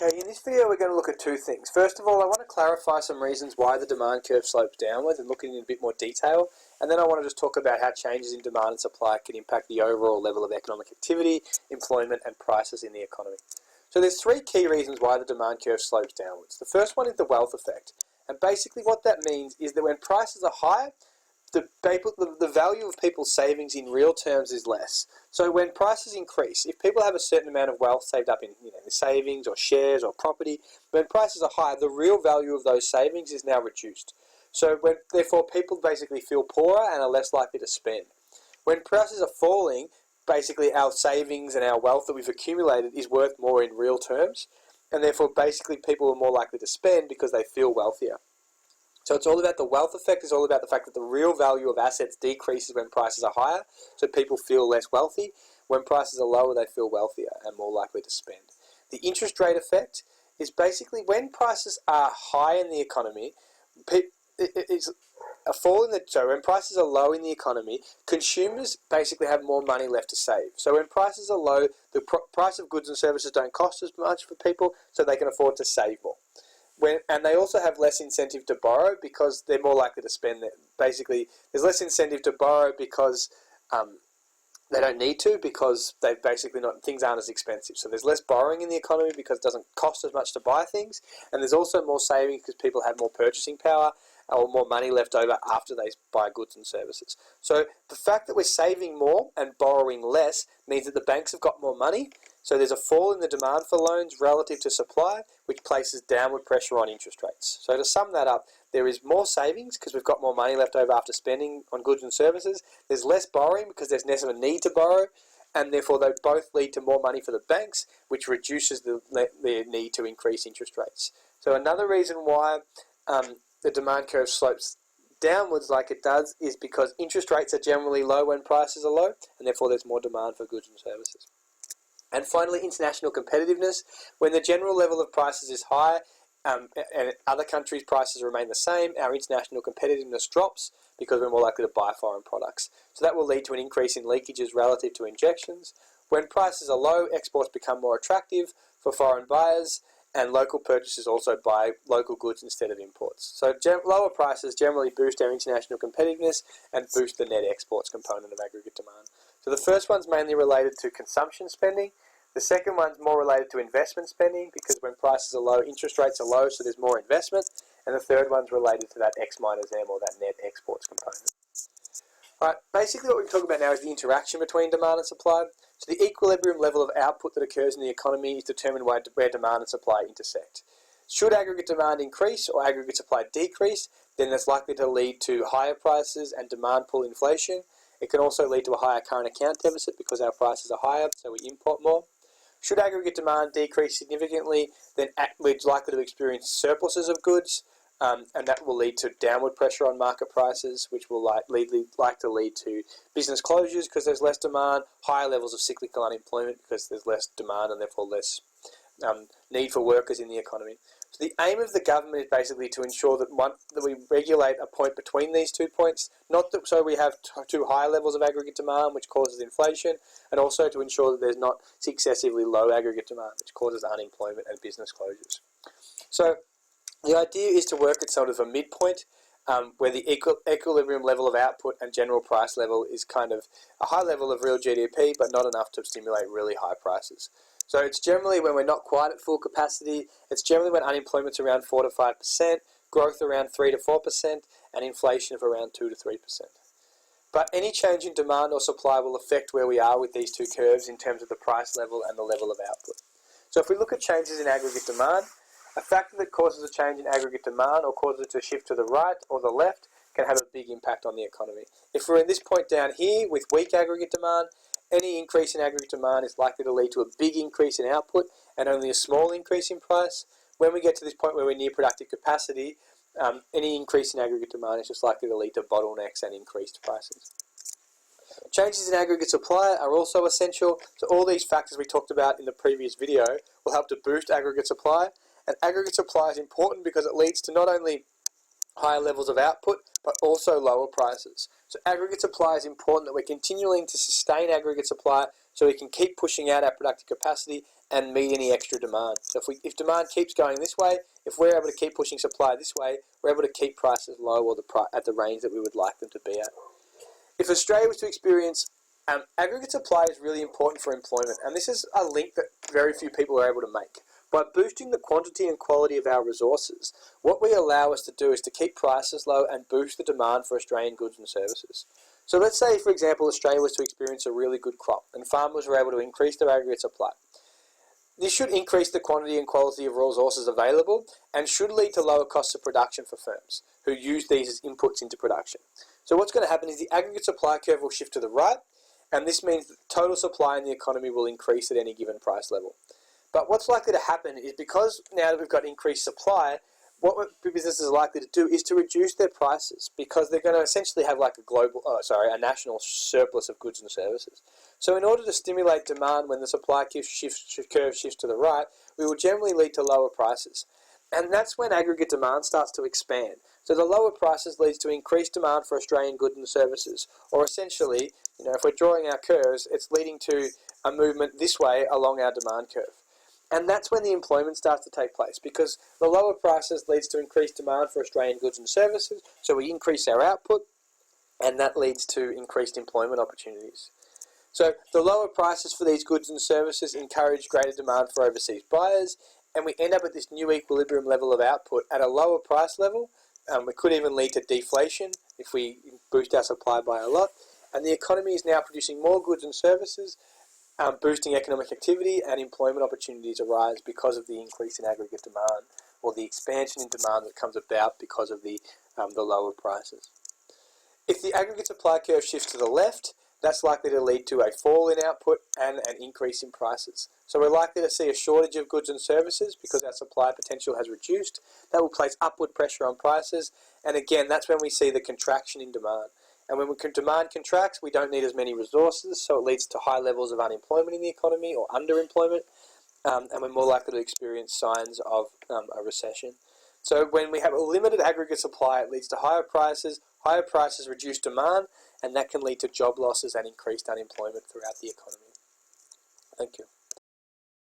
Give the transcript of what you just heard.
Okay, in this video we're going to look at two things. First of all, I want to clarify some reasons why the demand curve slopes downwards and look in a bit more detail. And then I want to just talk about how changes in demand and supply can impact the overall level of economic activity, employment and prices in the economy. So there's three key reasons why the demand curve slopes downwards. The first one is the wealth effect. And basically what that means is that when prices are high, the value of people's savings in real terms is less. So when prices increase, if people have a certain amount of wealth saved up in savings or shares or property, when prices are high, the real value of those savings is now reduced. So therefore people basically feel poorer and are less likely to spend. When prices are falling, basically our savings and our wealth that we've accumulated is worth more in real terms, and therefore basically people are more likely to spend because they feel wealthier. So it's all about the wealth effect. It's all about the fact that the real value of assets decreases when prices are higher, so people feel less wealthy. When prices are lower, they feel wealthier and more likely to spend. The interest rate effect is basically when prices are high in the economy, it's a fall in the, so when prices are low in the economy, consumers basically have more money left to save. So when prices are low, the price of goods and services don't cost as much for people, so they can afford to save more. And they also have less incentive to borrow because they're more likely to spend. Basically, there's less incentive to borrow because they don't need to, because they've basically not, things aren't as expensive. So there's less borrowing in the economy because it doesn't cost as much to buy things. And there's also more saving because people have more purchasing power or more money left over after they buy goods and services. So the fact that we're saving more and borrowing less means that the banks have got more money. So there's a fall in the demand for loans relative to supply, which places downward pressure on interest rates. So to sum that up, there is more savings because we've got more money left over after spending on goods and services. There's less borrowing because there's less of a need to borrow, and therefore they both lead to more money for the banks, which reduces the need to increase interest rates. So another reason why the demand curve slopes downwards like it does is because interest rates are generally low when prices are low, and therefore there's more demand for goods and services. And finally, international competitiveness. When the general level of prices is high and other countries' prices remain the same, our international competitiveness drops because we're more likely to buy foreign products. So that will lead to an increase in leakages relative to injections. When prices are low, exports become more attractive for foreign buyers, and local purchasers also buy local goods instead of imports. So lower prices generally boost our international competitiveness and boost the net exports component of aggregate demand. So the first one's mainly related to consumption spending. The second one's more related to investment spending because when prices are low, interest rates are low, so there's more investment. And the third one's related to that X minus M, or that net exports component. Right, basically what we're talking about now is the interaction between demand and supply. So the equilibrium level of output that occurs in the economy is determined where demand and supply intersect. Should aggregate demand increase or aggregate supply decrease, then that's likely to lead to higher prices and demand pull inflation. It can also lead to a higher current account deficit because our prices are higher, so we import more. Should aggregate demand decrease significantly, then we're likely to experience surpluses of goods, and that will lead to downward pressure on market prices, which will likely lead to business closures because there's less demand, higher levels of cyclical unemployment because there's less demand and therefore less need for workers in the economy. So the aim of the government is basically to ensure that we regulate a point between these 2 points, not that so we have too high levels of aggregate demand, which causes inflation, and also to ensure that there's not excessively low aggregate demand, which causes unemployment and business closures. So the idea is to work at sort of a midpoint where the equilibrium level of output and general price level is kind of a high level of real GDP, but not enough to stimulate really high prices. So it's generally when we're not quite at full capacity, it's generally when unemployment's around 4 to 5%, growth around 3 to 4%, and inflation of around 2 to 3%. But any change in demand or supply will affect where we are with these two curves in terms of the price level and the level of output. So if we look at changes in aggregate demand, a factor that causes a change in aggregate demand or causes it to shift to the right or the left can have a big impact on the economy. If we're in this point down here with weak aggregate demand, any increase in aggregate demand is likely to lead to a big increase in output and only a small increase in price. When we get to this point where we're near productive capacity, any increase in aggregate demand is just likely to lead to bottlenecks and increased prices. Changes in aggregate supply are also essential. So all these factors we talked about in the previous video will help to boost aggregate supply. And aggregate supply is important because it leads to not only higher levels of output, but also lower prices. So aggregate supply is important, that we're continuing to sustain aggregate supply so we can keep pushing out our productive capacity and meet any extra demand. So if demand keeps going this way, if we're able to keep pushing supply this way, we're able to keep prices low or at the range that we would like them to be at. If Australia was to experience aggregate supply is really important for employment, and this is a link that very few people are able to make. By boosting the quantity and quality of our resources, what we allow us to do is to keep prices low and boost the demand for Australian goods and services. So let's say, for example, Australia was to experience a really good crop and farmers were able to increase their aggregate supply. This should increase the quantity and quality of resources available and should lead to lower costs of production for firms who use these as inputs into production. So what's going to happen is the aggregate supply curve will shift to the right, and this means that the total supply in the economy will increase at any given price level. But what's likely to happen is, because now that we've got increased supply, what businesses are likely to do is to reduce their prices, because they're going to essentially have like a national surplus of goods and services. So in order to stimulate demand when the supply curve shifts to the right, we will generally lead to lower prices. And that's when aggregate demand starts to expand. So the lower prices leads to increased demand for Australian goods and services, or essentially, if we're drawing our curves, it's leading to a movement this way along our demand curve. And that's when the employment starts to take place, because the lower prices leads to increased demand for Australian goods and services, so we increase our output, and that leads to increased employment opportunities. So the lower prices for these goods and services encourage greater demand for overseas buyers, and we end up at this new equilibrium level of output at a lower price level. It could even lead to deflation if we boost our supply by a lot, and the economy is now producing more goods and services, boosting economic activity, and employment opportunities arise because of the increase in aggregate demand, or the expansion in demand that comes about because of the lower prices. If the aggregate supply curve shifts to the left, that's likely to lead to a fall in output and an increase in prices. So we're likely to see a shortage of goods and services because our supply potential has reduced. That will place upward pressure on prices, and again, that's when we see the contraction in demand. And when demand contracts, we don't need as many resources, so it leads to high levels of unemployment in the economy, or underemployment, and we're more likely to experience signs of a recession. So when we have a limited aggregate supply, it leads to higher prices reduce demand, and that can lead to job losses and increased unemployment throughout the economy. Thank you.